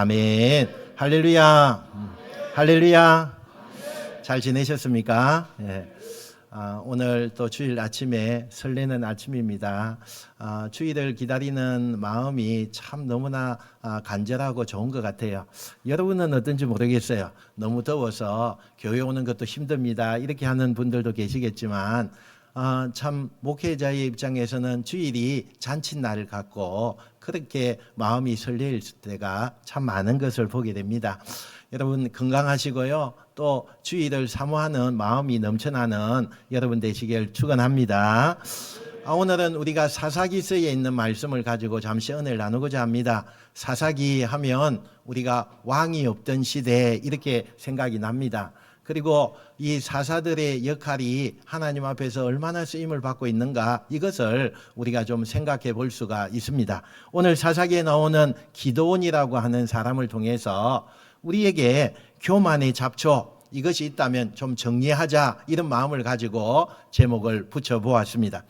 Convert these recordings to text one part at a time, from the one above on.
아멘. 할렐루야. 할렐루야. 잘 지내셨습니까? 예. 오늘 또 주일 아침에 설레는 아침입니다. 주일을 기다리는 마음이 참 너무나 간절하고 좋은 것 같아요. 여러분은 어떤지 모르겠어요. 너무 더워서 교회 오는 것도 힘듭니다. 이렇게 하는 분들도 계시겠지만 참 목회자의 입장에서는 주일이 잔칫날 같고 그렇게 마음이 설레일 때가 참 많은 것을 보게 됩니다. 여러분 건강하시고요. 또 주일을 사모하는 마음이 넘쳐나는 여러분 되시길 축원합니다. 오늘은 우리가 사사기서에 있는 말씀을 가지고 잠시 은혜를 나누고자 합니다. 사사기 하면 우리가 왕이 없던 시대 이렇게 생각이 납니다. 그리고 이 사사들의 역할이 하나님 앞에서 얼마나 쓰임을 받고 있는가 이것을 우리가 좀 생각해 볼 수가 있습니다. 오늘 사사기에 나오는 기드온이라고 하는 사람을 통해서 우리에게 교만의 잡초 이것이 있다면 좀 정리하자 이런 마음을 가지고 제목을 붙여보았습니다.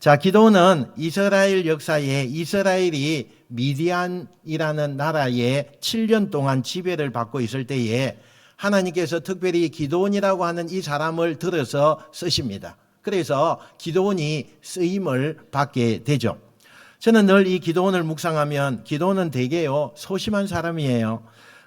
자, 기드온은 이스라엘 역사에 이스라엘이 미디안이라는 나라에 7년 동안 지배를 받고 있을 때에 하나님께서 특별히 기드온이라고 하는 이 사람을 들어서 쓰십니다. 그래서 기드온이 쓰임을 받게 되죠. 저는 늘 이 기드온을 묵상하면 기드온은 되게요 소심한 사람이에요.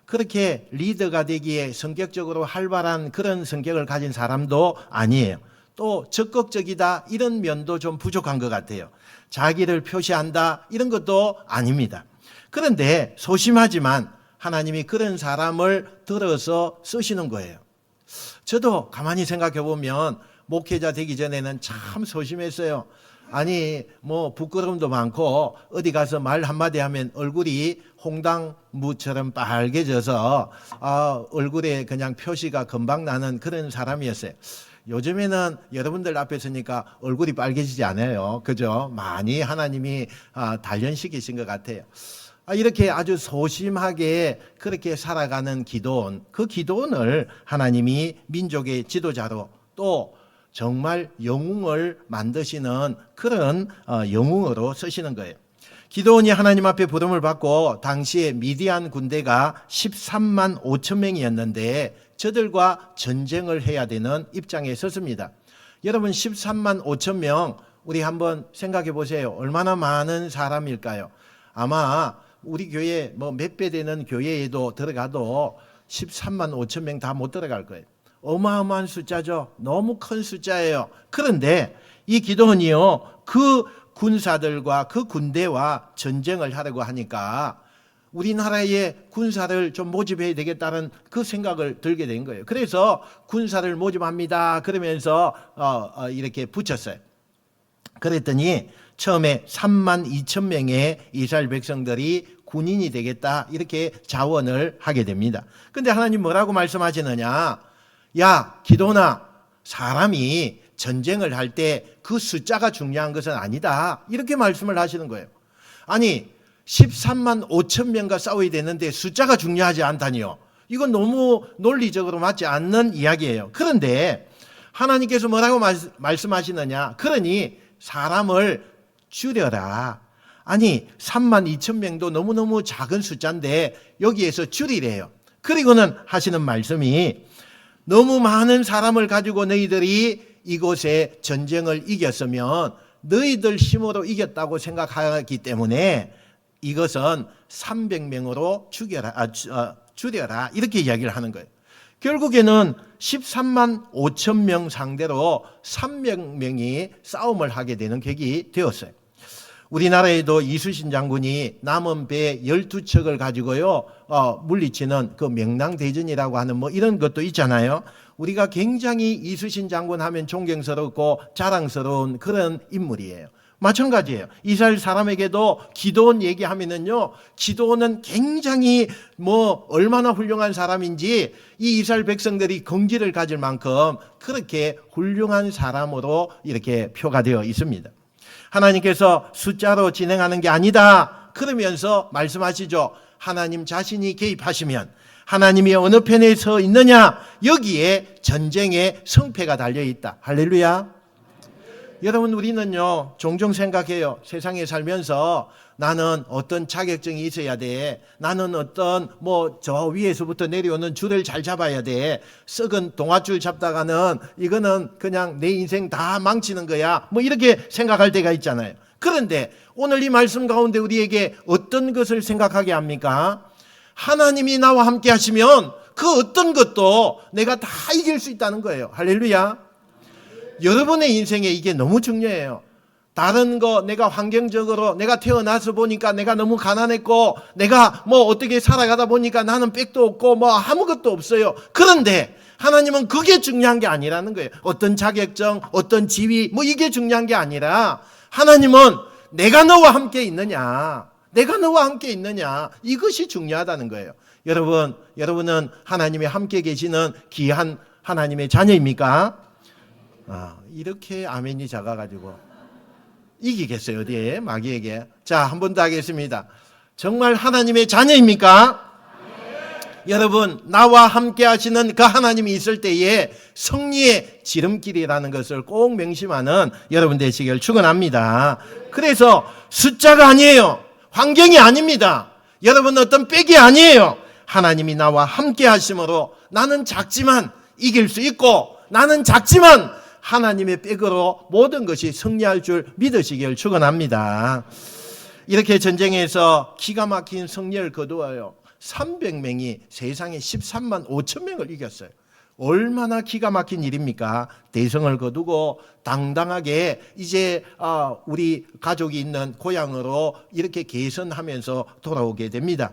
그렇게 리더가 되기에 성격적으로 활발한 그런 성격을 가진 사람도 아니에요. 또 적극적이다 이런 면도 좀 부족한 것 같아요. 자기를 표시한다 이런 것도 아닙니다. 그런데 소심하지만 하나님이 그런 사람을 들어서 쓰시는 거예요. 저도 가만히 생각해 보면 목회자 되기 전에는 참 소심했어요. 아니 뭐 부끄러움도 많고 어디 가서 말 한마디 하면 얼굴이 홍당무처럼 빨개져서 얼굴에 그냥 표시가 금방 나는 그런 사람이었어요. 요즘에는 여러분들 앞에 서니까 얼굴이 빨개지지 않아요. 그죠? 많이 하나님이 단련시키신 것 같아요. 이렇게 아주 소심하게 그렇게 살아가는 기드온, 그 기드온을 하나님이 민족의 지도자로 또 정말 영웅을 만드시는 그런 영웅으로 쓰시는 거예요. 기드온이 하나님 앞에 부름을 받고 당시에 미디안 군대가 13만 5천 명이었는데 저들과 전쟁을 해야 되는 입장에 섰습니다. 여러분 13만 5천 명 우리 한번 생각해 보세요. 얼마나 많은 사람일까요? 아마 우리 교회 뭐 몇 배 되는 교회에도 들어가도 13만 5천 명 다 못 들어갈 거예요. 어마어마한 숫자죠. 너무 큰 숫자예요. 그런데 이 기드온이요 그 군사들과 그 군대와 전쟁을 하려고 하니까 우리나라의 군사를 좀 모집해야 되겠다는 그 생각을 들게 된 거예요. 그래서 군사를 모집합니다 그러면서 이렇게 붙였어요. 그랬더니 처음에 3만 2천 명의 이스라엘 백성들이 군인이 되겠다 이렇게 자원을 하게 됩니다. 그런데 하나님 뭐라고 말씀하시느냐? 야 기드온아, 사람이 전쟁을 할 때 그 숫자가 중요한 것은 아니다 이렇게 말씀을 하시는 거예요. 아니 13만 5천 명과 싸워야 되는데 숫자가 중요하지 않다니요. 이건 너무 논리적으로 맞지 않는 이야기예요. 그런데 하나님께서 뭐라고 말씀하시느냐? 그러니 사람을 줄여라. 아니 3만 2천 명도 너무너무 작은 숫자인데 여기에서 줄이래요. 그리고는 하시는 말씀이 너무 많은 사람을 가지고 너희들이 이곳에 전쟁을 이겼으면 너희들 힘으로 이겼다고 생각하기 때문에 이것은 300명으로 줄여라 이렇게 이야기를 하는 거예요. 결국에는 13만 5천 명 상대로 300명이 싸움을 하게 되는 격이 되었어요. 우리나라에도 이순신 장군이 남은 배 12척을 가지고요 물리치는 그 명랑대전이라고 하는 뭐 이런 것도 있잖아요. 우리가 굉장히 이순신 장군 하면 존경스럽고 자랑스러운 그런 인물이에요. 마찬가지예요. 이스라엘 사람에게도 기드온 얘기하면은요, 기드온은 굉장히 뭐 얼마나 훌륭한 사람인지 이 이스라엘 백성들이 긍지를 가질 만큼 그렇게 훌륭한 사람으로 이렇게 표가 되어 있습니다. 하나님께서 숫자로 진행하는 게 아니다 그러면서 말씀하시죠. 하나님 자신이 개입하시면 하나님이 어느 편에 서 있느냐 여기에 전쟁의 성패가 달려있다. 할렐루야. 여러분 우리는요 종종 생각해요. 세상에 살면서 나는 어떤 자격증이 있어야 돼. 나는 어떤 저 위에서부터 내려오는 줄을 잘 잡아야 돼. 썩은 동아줄 잡다가는 이거는 그냥 내 인생 다 망치는 거야. 이렇게 생각할 때가 있잖아요. 그런데 오늘 이 말씀 가운데 우리에게 어떤 것을 생각하게 합니까? 하나님이 나와 함께 하시면 그 어떤 것도 내가 다 이길 수 있다는 거예요. 할렐루야. 여러분의 인생에 이게 너무 중요해요. 다른 거 내가 환경적으로 내가 태어나서 보니까 내가 너무 가난했고 내가 어떻게 살아가다 보니까 나는 백도 없고 아무것도 없어요. 그런데 하나님은 그게 중요한 게 아니라는 거예요. 어떤 자격증, 어떤 지위 이게 중요한 게 아니라 하나님은 내가 너와 함께 있느냐, 내가 너와 함께 있느냐, 이것이 중요하다는 거예요. 여러분은 하나님이 함께 계시는 귀한 하나님의 자녀입니까? 이렇게 아멘이 작아가지고 이기겠어요 어디에? 마귀에게. 자, 한 번 더 하겠습니다. 정말 하나님의 자녀입니까? 여러분, 나와 함께 하시는 그 하나님이 있을 때에 승리의 지름길이라는 것을 꼭 명심하는 여러분 되시길 축원합니다. 그래서 숫자가 아니에요. 환경이 아닙니다. 여러분 어떤 백이 아니에요. 하나님이 나와 함께 하심으로 나는 작지만 이길 수 있고, 나는 작지만 하나님의 백으로 모든 것이 승리할 줄 믿으시길 축원합니다. 이렇게 전쟁에서 기가 막힌 승리를 거두어요. 300명이 세상에 13만 5천 명을 이겼어요. 얼마나 기가 막힌 일입니까? 대성을 거두고 당당하게 이제 우리 가족이 있는 고향으로 이렇게 개선하면서 돌아오게 됩니다.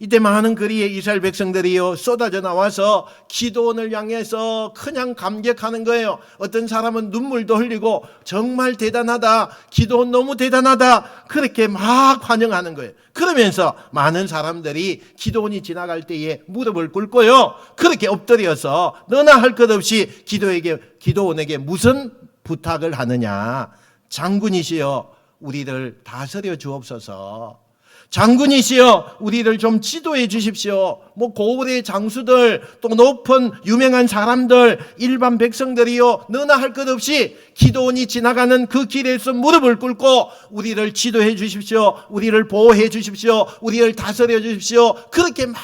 이때 많은 거리에 이스라엘 백성들이요 쏟아져 나와서 기도원을 향해서 그냥 감격하는 거예요. 어떤 사람은 눈물도 흘리고 정말 대단하다, 기도원 너무 대단하다, 그렇게 막 환영하는 거예요. 그러면서 많은 사람들이 기도원이 지나갈 때에 무릎을 꿇고요 그렇게 엎드려서 너나 할 것 없이 기도원에게 무슨 부탁을 하느냐. 장군이시여 우리를 다스려 주옵소서. 장군이시여 우리를 좀 지도해 주십시오. 고을의 장수들, 또 높은 유명한 사람들, 일반 백성들이요 너나 할 것 없이 기도원이 지나가는 그 길에서 무릎을 꿇고 우리를 지도해 주십시오, 우리를 보호해 주십시오, 우리를 다스려 주십시오, 그렇게 막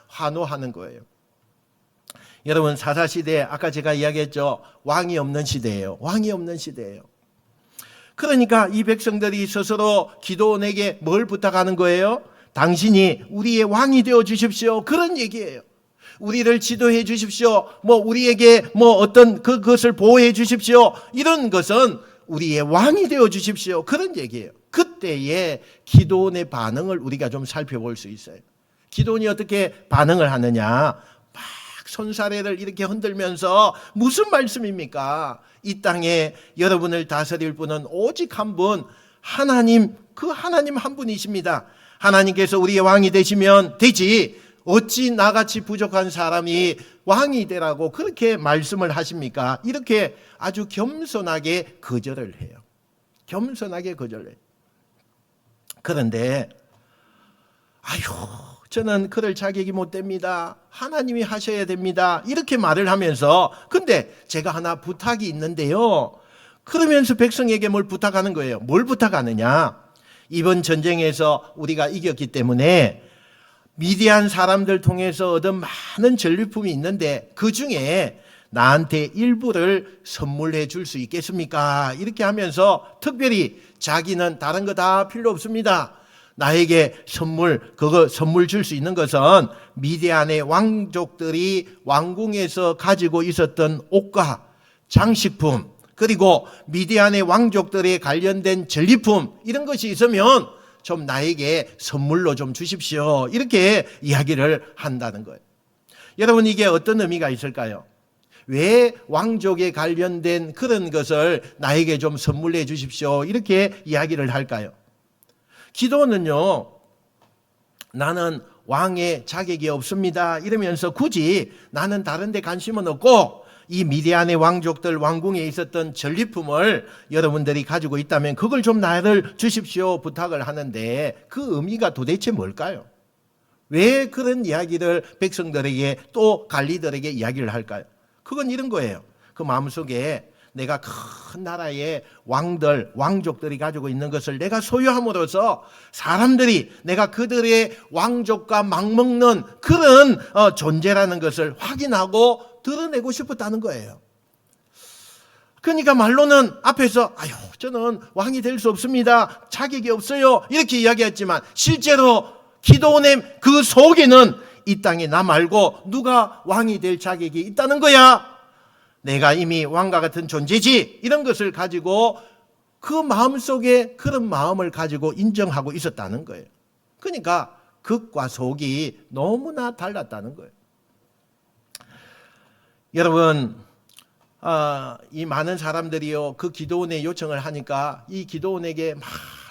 환호하는 거예요. 여러분, 사사시대 아까 제가 이야기했죠. 왕이 없는 시대예요. 왕이 없는 시대예요. 그러니까 이 백성들이 스스로 기도원에게 뭘 부탁하는 거예요? 당신이 우리의 왕이 되어 주십시오, 그런 얘기예요. 우리를 지도해 주십시오, 우리에게 어떤 그것을 보호해 주십시오, 이런 것은 우리의 왕이 되어 주십시오, 그런 얘기예요. 그때의 기도원의 반응을 우리가 좀 살펴볼 수 있어요. 기도원이 어떻게 반응을 하느냐. 막 손사래를 이렇게 흔들면서 무슨 말씀입니까? 이 땅에 여러분을 다스릴 분은 오직 한 분, 하나님, 그 하나님 한 분이십니다. 하나님께서 우리의 왕이 되시면 되지 어찌 나같이 부족한 사람이 왕이 되라고 그렇게 말씀을 하십니까? 이렇게 아주 겸손하게 거절을 해요. 겸손하게 거절해요. 그런데 저는 그럴 자격이 못 됩니다. 하나님이 하셔야 됩니다. 이렇게 말을 하면서 근데 제가 하나 부탁이 있는데요. 그러면서 백성에게 뭘 부탁하는 거예요. 뭘 부탁하느냐. 이번 전쟁에서 우리가 이겼기 때문에 미디안 사람들 통해서 얻은 많은 전리품이 있는데 그중에 나한테 일부를 선물해 줄 수 있겠습니까? 이렇게 하면서 특별히 자기는 다른 거 다 필요 없습니다. 나에게 선물 줄 수 있는 것은 미디안의 왕족들이 왕궁에서 가지고 있었던 옷과 장식품, 그리고 미디안의 왕족들에 관련된 전리품, 이런 것이 있으면 좀 나에게 선물로 좀 주십시오. 이렇게 이야기를 한다는 거예요. 여러분, 이게 어떤 의미가 있을까요? 왜 왕족에 관련된 그런 것을 나에게 좀 선물해 주십시오, 이렇게 이야기를 할까요? 기도는요, 나는 왕의 자격이 없습니다 이러면서 굳이 나는 다른 데 관심은 없고 이 미디안의 왕족들 왕궁에 있었던 전리품을 여러분들이 가지고 있다면 그걸 좀 나를 주십시오 부탁을 하는데 그 의미가 도대체 뭘까요? 왜 그런 이야기를 백성들에게 또 관리들에게 이야기를 할까요? 그건 이런 거예요. 그 마음속에 내가 큰 나라의 왕족들이 가지고 있는 것을 내가 소유함으로써 사람들이 내가 그들의 왕족과 맞먹는 그런 존재라는 것을 확인하고 드러내고 싶었다는 거예요. 그러니까 말로는 앞에서 아유 저는 왕이 될 수 없습니다. 자격이 없어요. 이렇게 이야기했지만 실제로 기드온의 그 속에는 이 땅에 나 말고 누가 왕이 될 자격이 있다는 거야. 내가 이미 왕과 같은 존재지. 이런 것을 가지고 그 마음속에 그런 마음을 가지고 인정하고 있었다는 거예요. 그러니까 극과 속이 너무나 달랐다는 거예요. 여러분 이 많은 사람들이요 그 기드온의 요청을 하니까 이 기드온에게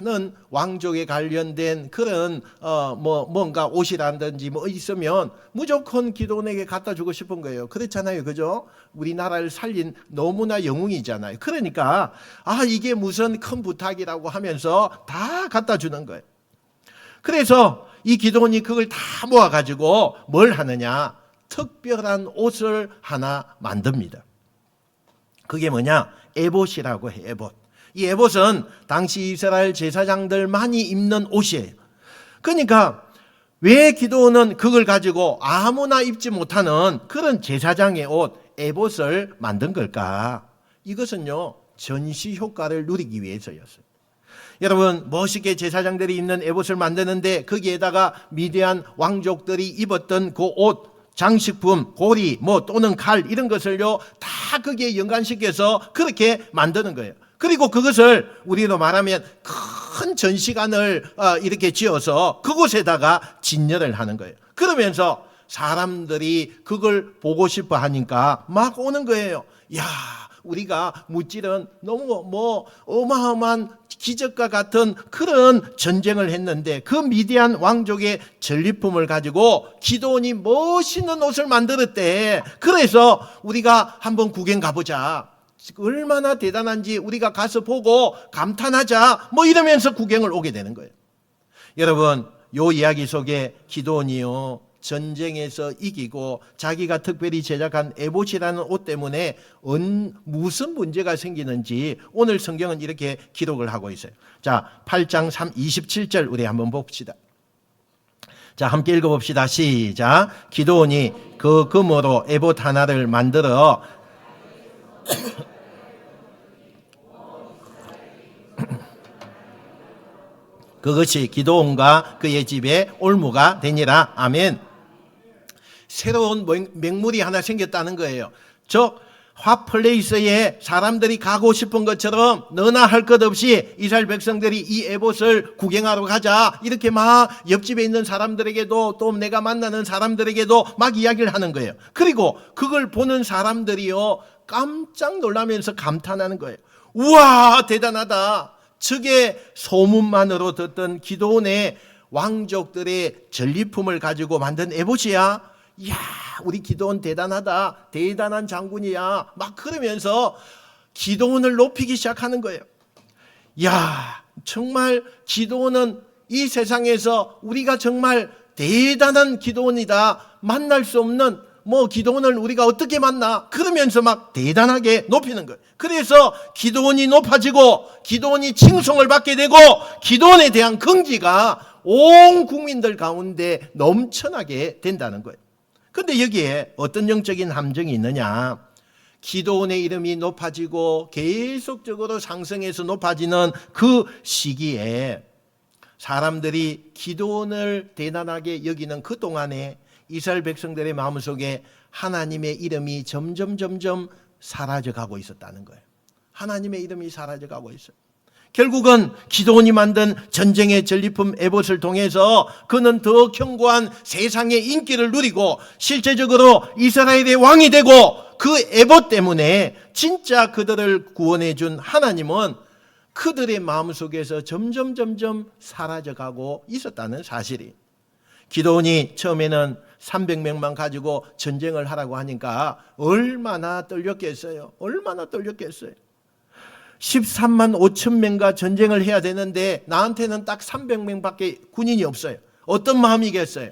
많은 왕족에 관련된 그런 뭔가 옷이라든지 뭐 있으면 무조건 기드온에게 갖다 주고 싶은 거예요. 그렇잖아요, 그죠? 우리나라를 살린 너무나 영웅이잖아요. 그러니까 이게 무슨 큰 부탁이라고 하면서 다 갖다 주는 거예요. 그래서 이 기드온이 그걸 다 모아가지고 뭘 하느냐? 특별한 옷을 하나 만듭니다. 그게 뭐냐? 에봇이라고 해. 에봇. 이 에봇은 당시 이스라엘 제사장들만이 입는 옷이에요. 그러니까 왜 기드온은 그걸 가지고 아무나 입지 못하는 그런 제사장의 옷 에봇을 만든 걸까? 이것은요 전시 효과를 누리기 위해서였어요. 여러분 멋있게 제사장들이 입는 에봇을 만드는데 거기에다가 미디안 왕족들이 입었던 그 옷 장식품, 고리, 또는 칼 이런 것을요 다 거기에 연관시켜서 그렇게 만드는 거예요. 그리고 그것을 우리로 말하면 큰 전시관을 이렇게 지어서 그곳에다가 진열을 하는 거예요. 그러면서 사람들이 그걸 보고 싶어 하니까 막 오는 거예요. 야, 우리가 무찌른 너무 어마어마한 기적과 같은 그런 전쟁을 했는데 그 미디안 왕족의 전리품을 가지고 기드온이 멋있는 옷을 만들었대. 그래서 우리가 한번 구경 가보자. 얼마나 대단한지 우리가 가서 보고 감탄하자. 이러면서 구경을 오게 되는 거예요. 여러분, 요 이야기 속에 기드온이요 전쟁에서 이기고 자기가 특별히 제작한 에봇이라는 옷 때문에 무슨 문제가 생기는지 오늘 성경은 이렇게 기록을 하고 있어요. 자, 8장 27절 우리 한번 봅시다. 자, 함께 읽어봅시다. 시작. 기드온이 그 금으로 에봇 하나를 만들어 그것이 기드온과 그의 집에 올무가 되니라. 아멘. 새로운 맹물이 하나 생겼다는 거예요. 즉 핫플레이스에 사람들이 가고 싶은 것처럼 너나 할 것 없이 이스라엘 백성들이 이 에봇을 구경하러 가자 이렇게 막 옆집에 있는 사람들에게도 또 내가 만나는 사람들에게도 막 이야기를 하는 거예요. 그리고 그걸 보는 사람들이요 깜짝 놀라면서 감탄하는 거예요. 우와 대단하다. 저게 소문만으로 듣던 기드온의 왕족들의 전리품을 가지고 만든 에봇이야. 이야 우리 기드온 대단하다. 대단한 장군이야. 막 그러면서 기드온을 높이기 시작하는 거예요. 야 정말 기드온은 이 세상에서 우리가 정말 대단한 기드온이다. 만날 수 없는 기드온을 우리가 어떻게 만나? 그러면서 막 대단하게 높이는 거예요. 그래서 기드온이 높아지고 기드온이 칭송을 받게 되고 기드온에 대한 긍지가 온 국민들 가운데 넘쳐나게 된다는 거예요. 그런데 여기에 어떤 영적인 함정이 있느냐? 기드온의 이름이 높아지고 계속적으로 상승해서 높아지는 그 시기에 사람들이 기드온을 대단하게 여기는 그 동안에 이스라엘 백성들의 마음속에 하나님의 이름이 점점 사라져가고 있었다는 거예요. 하나님의 이름이 사라져가고 있어요. 결국은 기드온이 만든 전쟁의 전리품 에봇을 통해서 그는 더 견고한 세상의 인기를 누리고 실제적으로 이스라엘의 왕이 되고 그 에봇 때문에 진짜 그들을 구원해 준 하나님은 그들의 마음속에서 점점 사라져가고 있었다는 사실이. 기드온이 처음에는 300명만 가지고 전쟁을 하라고 하니까 얼마나 떨렸겠어요. 13만 5천 명과 전쟁을 해야 되는데 나한테는 딱 300명밖에 군인이 없어요. 어떤 마음이겠어요?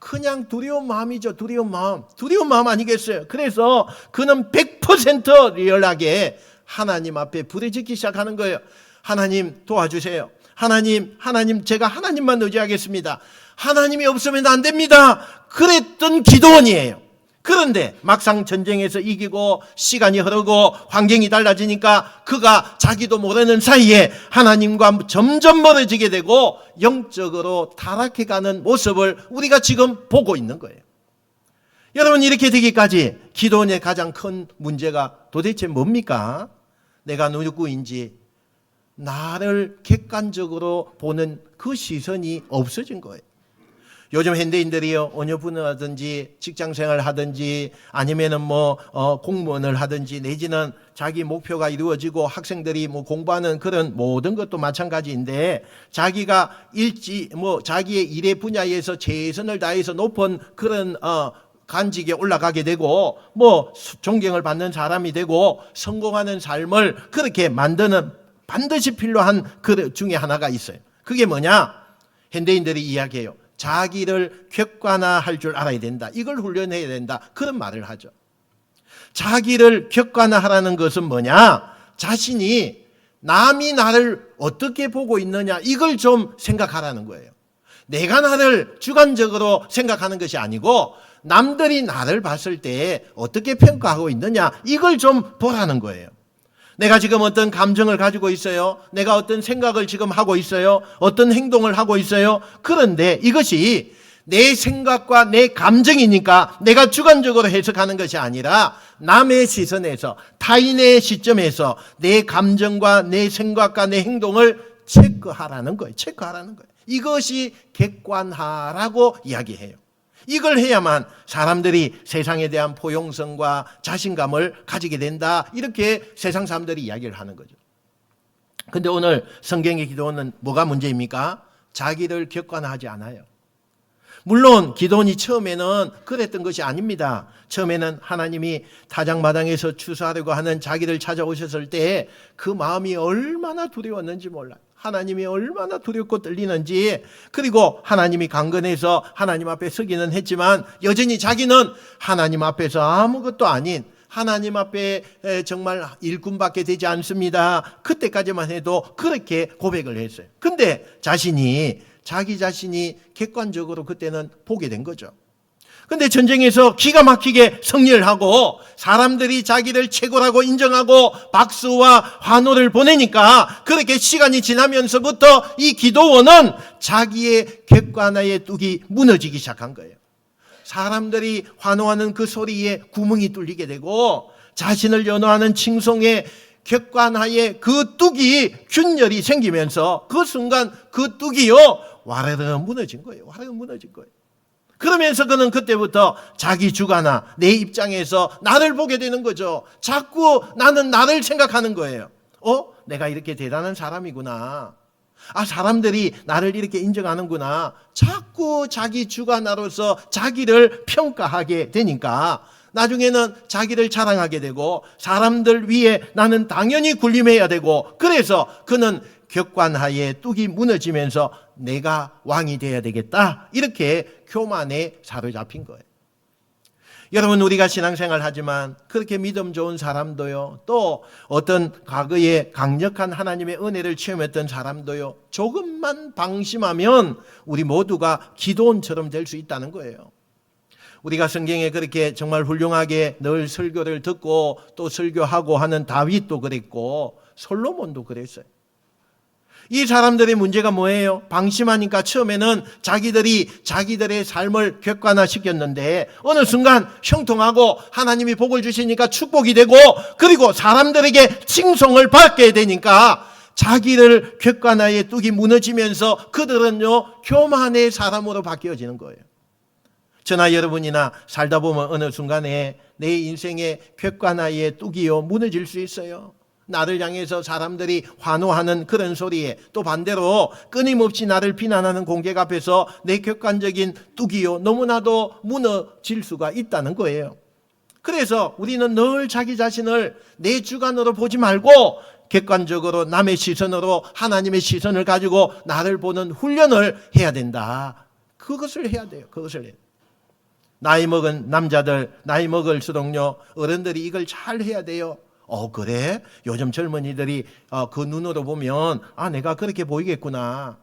그냥 두려운 마음이죠. 두려운 마음 아니겠어요? 그래서 그는 100% 리얼하게 하나님 앞에 부르짖기 시작하는 거예요. 하나님 도와주세요. 하나님 제가 하나님만 의지하겠습니다. 하나님이 없으면 안 됩니다. 그랬던 기도원이에요. 그런데 막상 전쟁에서 이기고 시간이 흐르고 환경이 달라지니까 그가 자기도 모르는 사이에 하나님과 점점 멀어지게 되고 영적으로 타락해가는 모습을 우리가 지금 보고 있는 거예요. 여러분, 이렇게 되기까지 기도원의 가장 큰 문제가 도대체 뭡니까? 내가 누구인지 나를 객관적으로 보는 그 시선이 없어진 거예요. 요즘 현대인들이요, 언어분을 하든지 직장생활 하든지 아니면은 공무원을 하든지 내지는 자기 목표가 이루어지고 학생들이 공부하는 그런 모든 것도 마찬가지인데 자기가 자기의 일의 분야에서 최선을 다해서 높은 그런 간직에 올라가게 되고 존경을 받는 사람이 되고 성공하는 삶을 그렇게 만드는 반드시 필요한 그 중에 하나가 있어요. 그게 뭐냐? 현대인들이 이야기해요. 자기를 객관화할 줄 알아야 된다. 이걸 훈련해야 된다. 그런 말을 하죠. 자기를 객관화하라는 것은 뭐냐? 자신이 남이 나를 어떻게 보고 있느냐, 이걸 좀 생각하라는 거예요. 내가 나를 주관적으로 생각하는 것이 아니고 남들이 나를 봤을 때 어떻게 평가하고 있느냐, 이걸 좀 보라는 거예요. 내가 지금 어떤 감정을 가지고 있어요. 내가 어떤 생각을 지금 하고 있어요. 어떤 행동을 하고 있어요. 그런데 이것이 내 생각과 내 감정이니까 내가 주관적으로 해석하는 것이 아니라 남의 시선에서, 타인의 시점에서 내 감정과 내 생각과 내 행동을 체크하라는 거예요. 이것이 객관화라고 이야기해요. 이걸 해야만 사람들이 세상에 대한 포용성과 자신감을 가지게 된다. 이렇게 세상 사람들이 이야기를 하는 거죠. 근데 오늘 성경의 기도는 뭐가 문제입니까? 자기를 객관화하지 않아요. 물론 기도원이 처음에는 그랬던 것이 아닙니다. 처음에는 하나님이 타작마당에서 추수하려고 하는 자기를 찾아오셨을 때 그 마음이 얼마나 두려웠는지 몰라요. 하나님이 얼마나 두렵고 떨리는지, 그리고 하나님이 강건해서 하나님 앞에 서기는 했지만 여전히 자기는 하나님 앞에서 아무것도 아닌, 하나님 앞에 정말 일꾼밖에 되지 않습니다. 그때까지만 해도 그렇게 고백을 했어요. 근데 자기 자신이 객관적으로 그때는 보게 된 거죠. 근데 전쟁에서 기가 막히게 승리를 하고 사람들이 자기를 최고라고 인정하고 박수와 환호를 보내니까 그렇게 시간이 지나면서부터 이 기도원은 자기의 객관화의 뚝이 무너지기 시작한 거예요. 사람들이 환호하는 그 소리에 구멍이 뚫리게 되고 자신을 연호하는 칭송의 객관화의 그 뚝이 균열이 생기면서 그 순간 그 뚝이요 와르르 무너진 거예요. 그러면서 그는 그때부터 자기 주관화, 내 입장에서 나를 보게 되는 거죠. 자꾸 나는 나를 생각하는 거예요. 내가 이렇게 대단한 사람이구나. 사람들이 나를 이렇게 인정하는구나. 자꾸 자기 주관화로서 자기를 평가하게 되니까 나중에는 자기를 자랑하게 되고 사람들 위에 나는 당연히 군림해야 되고, 그래서 그는 객관화의 뚝이 무너지면서 내가 왕이 돼야 되겠다, 이렇게 교만에 사로잡힌 거예요. 여러분, 우리가 신앙생활 하지만 그렇게 믿음 좋은 사람도요, 또 어떤 과거에 강력한 하나님의 은혜를 체험했던 사람도요, 조금만 방심하면 우리 모두가 기도원처럼 될 수 있다는 거예요. 우리가 성경에 그렇게 정말 훌륭하게 늘 설교를 듣고 또 설교하고 하는 다윗도 그랬고 솔로몬도 그랬어요. 이 사람들의 문제가 뭐예요? 방심하니까 처음에는 자기들의 삶을 객관화시켰는데 어느 순간 형통하고 하나님이 복을 주시니까 축복이 되고, 그리고 사람들에게 칭송을 받게 되니까 자기를 객관화의 뚝이 무너지면서 그들은요 교만의 사람으로 바뀌어지는 거예요. 저나 여러분이나 살다 보면 어느 순간에 내 인생의 객관화의 뚝이요 무너질 수 있어요. 나를 향해서 사람들이 환호하는 그런 소리에, 또 반대로 끊임없이 나를 비난하는 공격 앞에서 내 객관적인 뚝이요 너무나도 무너질 수가 있다는 거예요. 그래서 우리는 늘 자기 자신을 내 주관으로 보지 말고 객관적으로 남의 시선으로 하나님의 시선을 가지고 나를 보는 훈련을 해야 된다. 그것을 해야 돼요. 나이 먹은 남자들, 나이 먹을수록요, 어른들이 이걸 잘 해야 돼요. 그래? 요즘 젊은이들이 그 눈으로 보면 내가 그렇게 보이겠구나.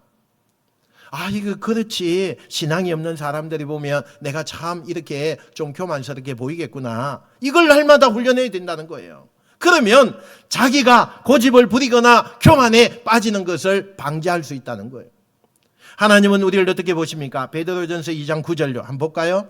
이거 그렇지. 신앙이 없는 사람들이 보면 내가 참 이렇게 좀 교만스럽게 보이겠구나. 이걸 날마다 훈련해야 된다는 거예요. 그러면 자기가 고집을 부리거나 교만에 빠지는 것을 방지할 수 있다는 거예요. 하나님은 우리를 어떻게 보십니까? 베드로전서 2장 9절로 한번 볼까요?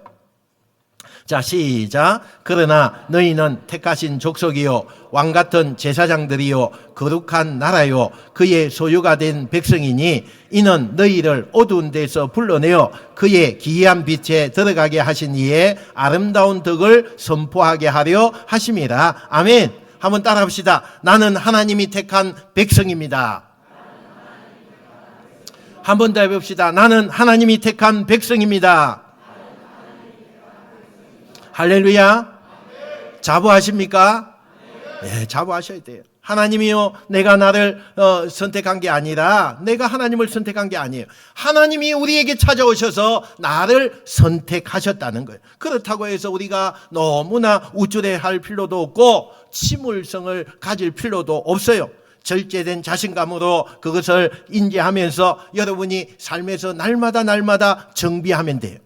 자, 시작. 그러나 너희는 택하신 족속이요 왕같은 제사장들이요 거룩한 나라요 그의 소유가 된 백성이니 이는 너희를 어두운 데서 불러내어 그의 기이한 빛에 들어가게 하신 이의 아름다운 덕을 선포하게 하려 하심이라. 아멘. 한번 따라합시다. 나는 하나님이 택한 백성입니다. 한번 더 해봅시다. 나는 하나님이 택한 백성입니다. 할렐루야. 자부하십니까? 네, 자부하셔야 돼요. 하나님이요, 내가 나를 선택한 게 아니라 내가 하나님을 선택한 게 아니에요. 하나님이 우리에게 찾아오셔서 나를 선택하셨다는 거예요. 그렇다고 해서 우리가 너무나 우쭐해할 필요도 없고 침울성을 가질 필요도 없어요. 절제된 자신감으로 그것을 인지하면서 여러분이 삶에서 날마다 정비하면 돼요.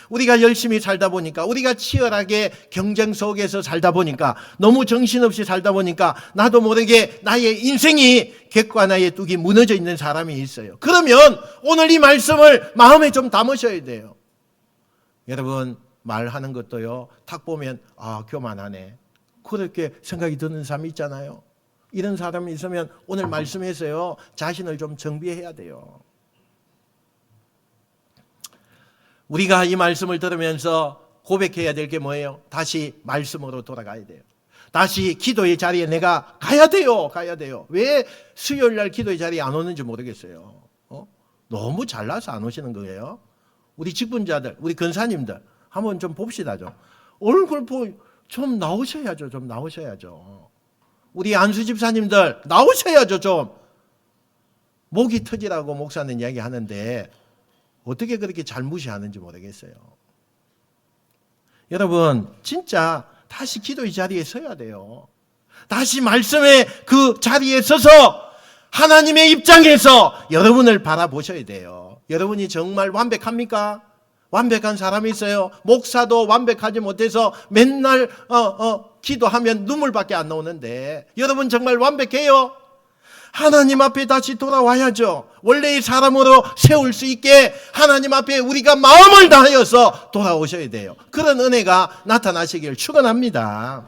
우리가 열심히 살다 보니까, 우리가 치열하게 경쟁 속에서 살다 보니까, 너무 정신없이 살다 보니까 나도 모르게 나의 인생이 객관화의 뚝이 무너져 있는 사람이 있어요. 그러면 오늘 이 말씀을 마음에 좀 담으셔야 돼요. 여러분, 말하는 것도요, 탁 보면 교만하네, 그렇게 생각이 드는 사람이 있잖아요. 이런 사람이 있으면 오늘 말씀에서요, 자신을 좀 정비해야 돼요. 우리가 이 말씀을 들으면서 고백해야 될 게 뭐예요? 다시 말씀으로 돌아가야 돼요. 다시 기도의 자리에 내가 가야 돼요. 왜 수요일 날 기도의 자리에 안 오는지 모르겠어요. 너무 잘나서 안 오시는 거예요. 우리 직분자들, 우리 근사님들 한번 좀 봅시다. 좀 얼굴 좀 나오셔야죠. 좀 나오셔야죠. 우리 안수 집사님들 나오셔야죠. 좀 목이 터지라고 목사는 이야기하는데 어떻게 그렇게 잘 무시하는지 모르겠어요. 여러분, 진짜 다시 기도의 자리에 서야 돼요. 다시 말씀의 그 자리에 서서 하나님의 입장에서 여러분을 바라보셔야 돼요. 여러분이 정말 완벽합니까? 완벽한 사람이 있어요. 목사도 완벽하지 못해서 맨날 기도하면 눈물밖에 안 나오는데 여러분 정말 완벽해요? 하나님 앞에 다시 돌아와야죠. 원래의 사람으로 세울 수 있게 하나님 앞에 우리가 마음을 다하여서 돌아오셔야 돼요. 그런 은혜가 나타나시길 축원합니다.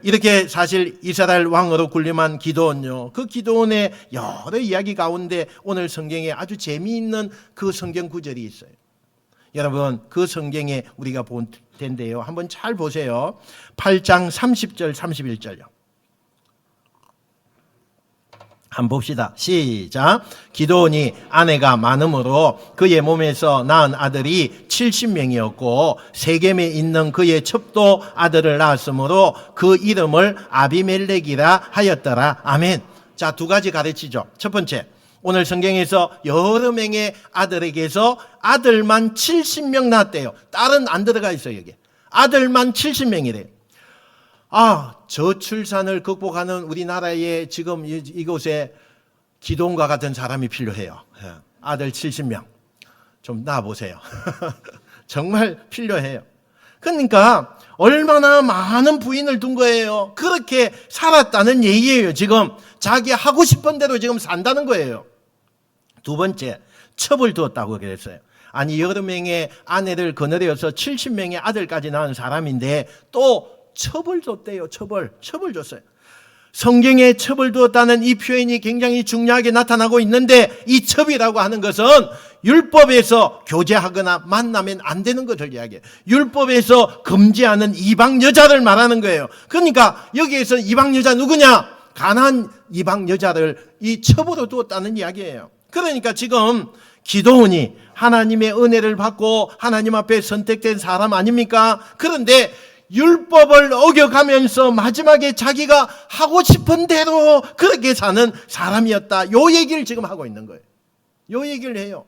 이렇게 사실 이스라엘 왕으로 군림한 기드온요, 그 기드온의 여러 이야기 가운데 오늘 성경에 아주 재미있는 그 성경 구절이 있어요. 여러분, 그 성경에 우리가 본 텐데요, 한번 잘 보세요. 8장 30절 31절요. 한번 봅시다. 시작. 기드온이 아내가 많음으로 그의 몸에서 낳은 아들이 70명이었고 세겜에 있는 그의 첩도 아들을 낳았으므로 그 이름을 아비멜렉이라 하였더라. 아멘. 자, 두 가지 가르치죠. 첫 번째, 오늘 성경에서 여러 명의 아들에게서 아들만 70명 낳았대요. 딸은 안 들어가 있어요. 여기 아들만 70명이래요. 저출산을 극복하는 우리나라에 지금 이곳에 기드온과 같은 사람이 필요해요. 아들 70명 좀 낳아보세요. 정말 필요해요. 그러니까 얼마나 많은 부인을 둔 거예요. 그렇게 살았다는 얘기예요. 지금 자기 하고 싶은 대로 지금 산다는 거예요. 두 번째, 첩을 두었다고 그랬어요. 아니, 여러 명의 아내를 거느려서 70명의 아들까지 낳은 사람인데 또 첩을 줬대요. 첩을 줬어요. 성경에 첩을 두었다는 이 표현이 굉장히 중요하게 나타나고 있는데, 이 첩이라고 하는 것은 율법에서 교제하거나 만나면 안 되는 것을 이야기해요. 율법에서 금지하는 이방 여자를 말하는 거예요. 그러니까 여기에서 이방 여자 누구냐? 가나안 이방 여자를 이 첩으로 두었다는 이야기예요. 그러니까 지금 기드온이 하나님의 은혜를 받고 하나님 앞에 선택된 사람 아닙니까? 그런데 율법을 어겨가면서 마지막에 자기가 하고 싶은 대로 그렇게 사는 사람이었다. 요 얘기를 지금 하고 있는 거예요. 요 얘기를 해요.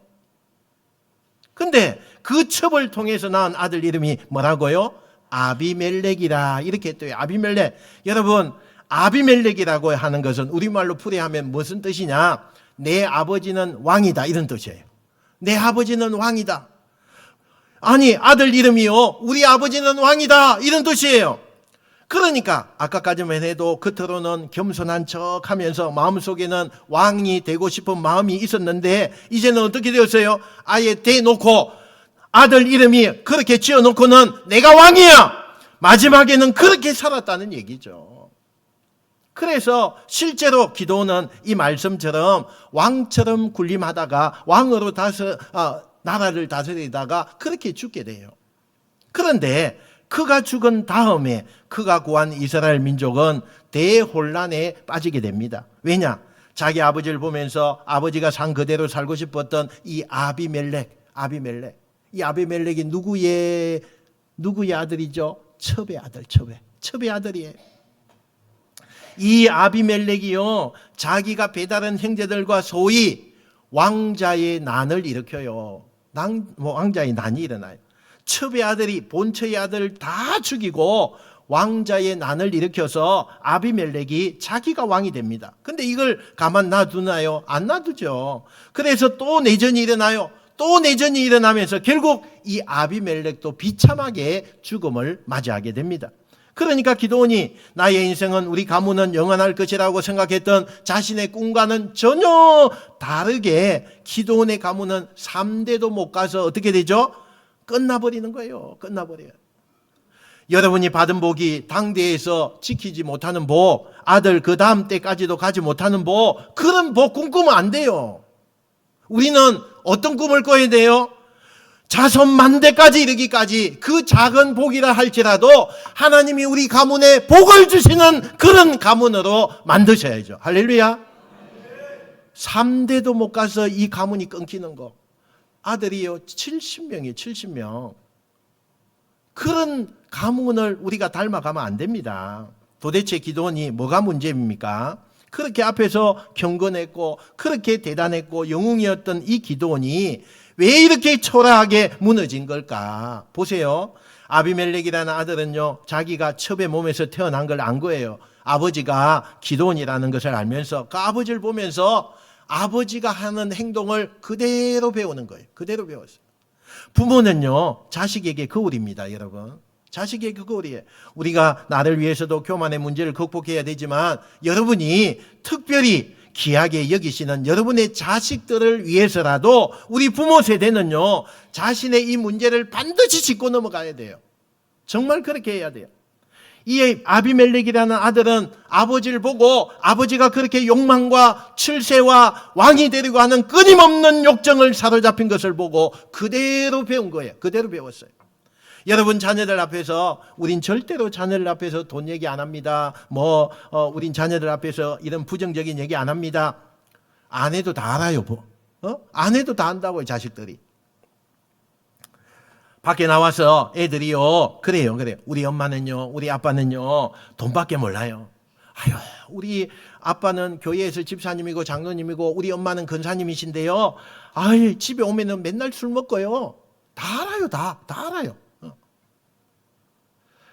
근데 그 첩을 통해서 낳은 아들 이름이 뭐라고요? 아비멜렉이라 이렇게 했대요. 아비멜렉. 여러분, 아비멜렉이라고 하는 것은 우리말로 풀이하면 무슨 뜻이냐? 내 아버지는 왕이다 이런 뜻이에요. 내 아버지는 왕이다. 아니, 아들 이름이요, 우리 아버지는 왕이다 이런 뜻이에요. 그러니까 아까까지만 해도 겉으로는 겸손한 척하면서 마음속에는 왕이 되고 싶은 마음이 있었는데 이제는 어떻게 되었어요? 아예 대놓고 아들 이름이 그렇게 지어놓고는 내가 왕이야! 마지막에는 그렇게 살았다는 얘기죠. 그래서 실제로 기도는 이 말씀처럼 왕처럼 군림하다가 왕으로 나라를 다스리다가 그렇게 죽게 돼요. 그런데 그가 죽은 다음에 그가 구한 이스라엘 민족은 대혼란에 빠지게 됩니다. 왜냐? 자기 아버지를 보면서 아버지가 산 그대로 살고 싶었던 이 아비멜렉. 이 아비멜렉이 누구의 아들이죠? 첩의 아들, 첩의 아들이에요. 이 아비멜렉이요, 자기가 배다른 형제들과 소위 왕자의 난을 일으켜요. 왕자의 난이 일어나요. 첩의 아들이 본처의 아들을 다 죽이고 왕자의 난을 일으켜서 아비멜렉이 자기가 왕이 됩니다. 근데 이걸 가만 놔두나요? 안 놔두죠. 그래서 또 내전이 일어나요. 또 내전이 일어나면서 결국 이 아비멜렉도 비참하게 죽음을 맞이하게 됩니다. 그러니까 기드온이 나의 인생은, 우리 가문은 영원할 것이라고 생각했던 자신의 꿈과는 전혀 다르게 기드온의 가문은 3대도 못 가서 어떻게 되죠? 끝나버리는 거예요. 끝나버려요. 여러분이 받은 복이 당대에서 지키지 못하는 복, 아들 그 다음 때까지도 가지 못하는 복, 그런 복 꿈꾸면 안 돼요. 우리는 어떤 꿈을 꿔야 돼요? 자손 만대까지 이르기까지 그 작은 복이라 할지라도 하나님이 우리 가문에 복을 주시는 그런 가문으로 만드셔야죠. 할렐루야. 3대도 못 가서 이 가문이 끊기는 거. 아들이요 70명이에요. 70명. 그런 가문을 우리가 닮아가면 안 됩니다. 도대체 기드온이 뭐가 문제입니까? 그렇게 앞에서 경건했고 그렇게 대단했고 영웅이었던 이 기드온이 왜 이렇게 초라하게 무너진 걸까? 보세요. 아비멜렉이라는 아들은요, 자기가 첩의 몸에서 태어난 걸 안 거예요. 아버지가 기드온이라는 것을 알면서 그 아버지를 보면서 아버지가 하는 행동을 그대로 배우는 거예요. 그대로 배웠어요. 부모는요, 자식에게 거울입니다, 여러분. 자식에게 거울이에요. 우리가 나를 위해서도 교만의 문제를 극복해야 되지만 여러분이 특별히 귀하게 여기시는 여러분의 자식들을 위해서라도 우리 부모 세대는요, 자신의 이 문제를 반드시 짚고 넘어가야 돼요. 정말 그렇게 해야 돼요. 이 아비멜렉이라는 아들은 아버지를 보고 아버지가 그렇게 욕망과 출세와 왕이 되려고 하는 끊임없는 욕정을 사로잡힌 것을 보고 그대로 배운 거예요. 그대로 배웠어요. 여러분 자녀들 앞에서 우린 절대로 자녀들 앞에서 돈 얘기 안 합니다. 우린 자녀들 앞에서 이런 부정적인 얘기 안 합니다. 안 해도 다 알아요. 안 해도 다 안다고요, 자식들이. 밖에 나와서 애들이요, 그래요. 우리 엄마는요, 우리 아빠는요, 돈밖에 몰라요. 아유, 우리 아빠는 교회에서 집사님이고 장로님이고 우리 엄마는 권사님이신데요. 아유, 집에 오면은 맨날 술 먹고요. 다 알아요, 다 알아요.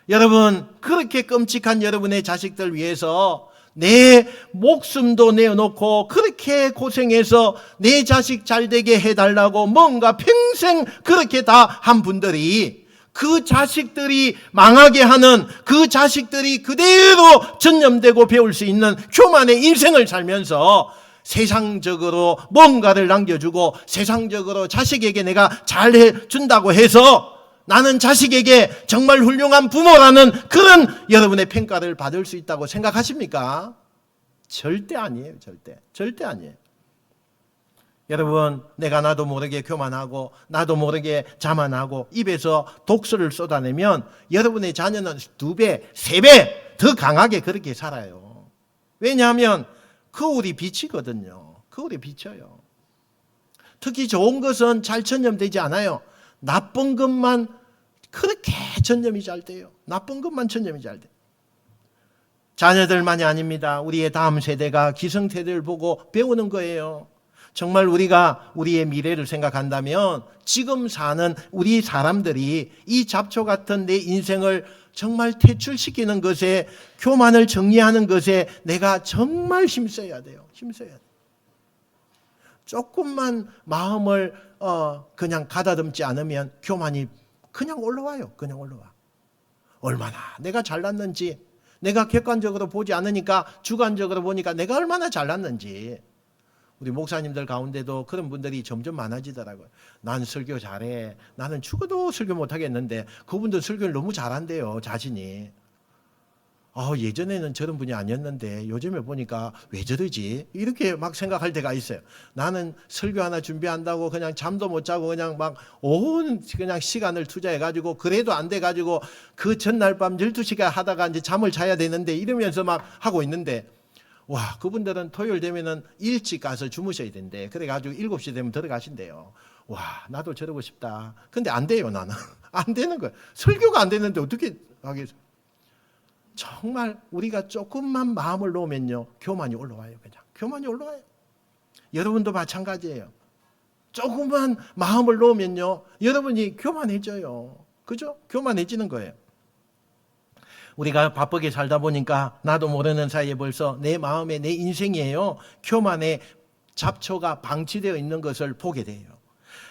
여러분, 그렇게 끔찍한 여러분의 자식들 위해서 내 목숨도 내어놓고 그렇게 고생해서 내 자식 잘되게 해달라고 뭔가 평생 그렇게 다 한 분들이 그 자식들이 망하게 하는, 그 자식들이 그대로 전념되고 배울 수 있는 교만의 인생을 살면서 세상적으로 뭔가를 남겨주고 세상적으로 자식에게 내가 잘해준다고 해서 나는 자식에게 정말 훌륭한 부모라는 그런 여러분의 평가를 받을 수 있다고 생각하십니까? 절대 아니에요. 절대 아니에요. 여러분, 내가 나도 모르게 교만하고 나도 모르게 자만하고 입에서 독설을 쏟아내면 여러분의 자녀는 2배, 3배 더 강하게 그렇게 살아요. 왜냐하면 거울이 비치거든요. 거울이 비쳐요. 특히 좋은 것은 잘 전념되지 않아요. 나쁜 것만 그렇게 전념이 잘 돼요. 나쁜 것만 전념이 잘 돼요. 자녀들만이 아닙니다. 우리의 다음 세대가 기성세대를 보고 배우는 거예요. 정말 우리가 우리의 미래를 생각한다면 지금 사는 우리 사람들이 이 잡초 같은 내 인생을 정말 퇴출시키는 것에, 교만을 정리하는 것에 내가 정말 힘써야 돼요. 힘써야 돼요. 조금만 마음을 그냥 가다듬지 않으면 교만이 그냥 올라와요. 그냥 올라와. 얼마나 내가 잘났는지, 내가 객관적으로 보지 않으니까 주관적으로 보니까 내가 얼마나 잘났는지. 우리 목사님들 가운데도 그런 분들이 점점 많아지더라고요. 난 설교 잘해. 나는 죽어도 설교 못하겠는데 그분들 설교를 너무 잘한대요. 자신이. 예전에는 저런 분이 아니었는데 요즘에 보니까 왜 저러지? 이렇게 막 생각할 때가 있어요. 나는 설교 하나 준비한다고 그냥 잠도 못 자고 그냥 막 온 그냥 시간을 투자해가지고 그래도 안 돼가지고 그 전날 밤 12시간 하다가 이제 잠을 자야 되는데 이러면서 막 하고 있는데, 와, 그분들은 토요일 되면은 일찍 가서 주무셔야 된대. 그래가지고 7시 되면 들어가신대요. 와, 나도 저러고 싶다. 근데 안 돼요, 나는. 안 되는 거예요. 설교가 안 되는데 어떻게 하겠어요? 정말 우리가 조금만 마음을 놓으면요, 교만이 올라와요. 그냥 교만이 올라와요. 여러분도 마찬가지예요. 조금만 마음을 놓으면요, 여러분이 교만해져요. 그죠? 교만해지는 거예요. 우리가 바쁘게 살다 보니까 나도 모르는 사이에 벌써 내 마음에, 내 인생이에요, 교만의 잡초가 방치되어 있는 것을 보게 돼요.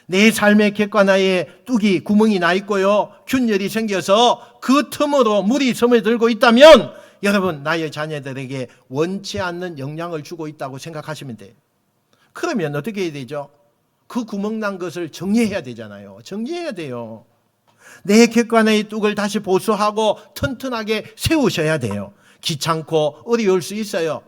내 삶의 객관화에 뚝이, 구멍이 나 있고요, 균열이 생겨서 그 틈으로 물이 스며들고 있다면 여러분, 나의 자녀들에게 원치 않는 영향을 주고 있다고 생각하시면 돼요. 그러면 어떻게 해야 되죠? 그 구멍 난 것을 정리해야 되잖아요. 정리해야 돼요. 내 객관의 뚝을 다시 보수하고 튼튼하게 세우셔야 돼요. 귀찮고 어려울 수 있어요.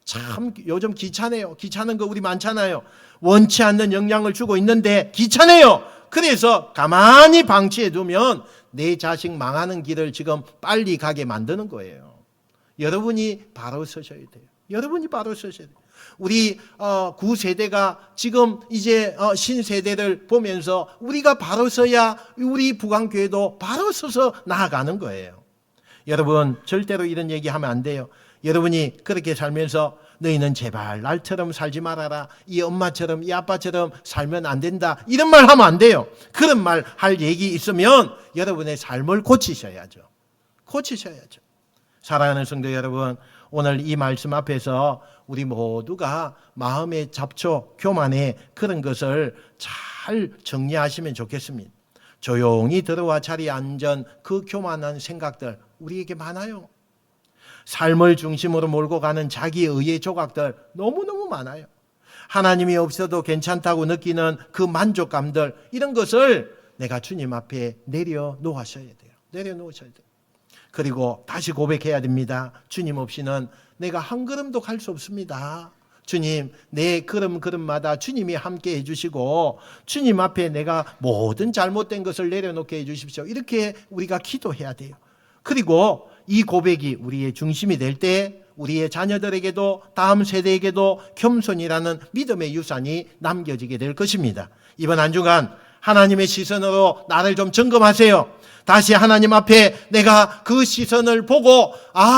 참 요즘 귀찮아요. 귀찮은 거 우리 많잖아요. 원치 않는 영향을 주고 있는데 귀찮아요. 그래서 가만히 방치해 두면 내 자식 망하는 길을 지금 빨리 가게 만드는 거예요. 여러분이 바로 서셔야 돼요. 여러분이 바로 서셔야 돼요. 우리 구세대가 지금 이제 신세대를 보면서 우리가 바로 서야 우리 부강교회도 바로 서서 나아가는 거예요. 여러분, 절대로 이런 얘기하면 안 돼요. 여러분이 그렇게 살면서 너희는 제발 날처럼 살지 말아라, 이 엄마처럼 이 아빠처럼 살면 안 된다, 이런 말 하면 안 돼요. 그런 말 할 얘기 있으면 여러분의 삶을 고치셔야죠. 고치셔야죠. 사랑하는 성도 여러분, 오늘 이 말씀 앞에서 우리 모두가 마음의 잡초, 교만의 그런 것을 잘 정리하시면 좋겠습니다. 조용히 들어와 자리에 앉은 그 교만한 생각들 우리에게 많아요. 삶을 중심으로 몰고 가는 자기의의 조각들 너무너무 많아요. 하나님이 없어도 괜찮다고 느끼는 그 만족감들, 이런 것을 내가 주님 앞에 내려놓으셔야 돼요. 내려놓으셔야 돼요. 그리고 다시 고백해야 됩니다. 주님 없이는 내가 한 걸음도 갈 수 없습니다. 주님, 내 걸음마다 주님이 함께 해주시고 주님 앞에 내가 모든 잘못된 것을 내려놓게 해주십시오. 이렇게 우리가 기도해야 돼요. 그리고 이 고백이 우리의 중심이 될 때 우리의 자녀들에게도 다음 세대에게도 겸손이라는 믿음의 유산이 남겨지게 될 것입니다. 이번 한 주간 하나님의 시선으로 나를 좀 점검하세요. 다시 하나님 앞에 내가 그 시선을 보고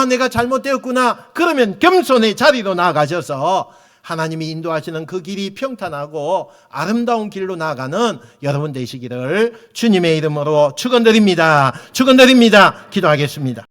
내가 잘못되었구나, 그러면 겸손의 자리로 나아가셔서 하나님이 인도하시는 그 길이 평탄하고 아름다운 길로 나아가는 여러분 되시기를 주님의 이름으로 축원드립니다. 축원드립니다. 기도하겠습니다.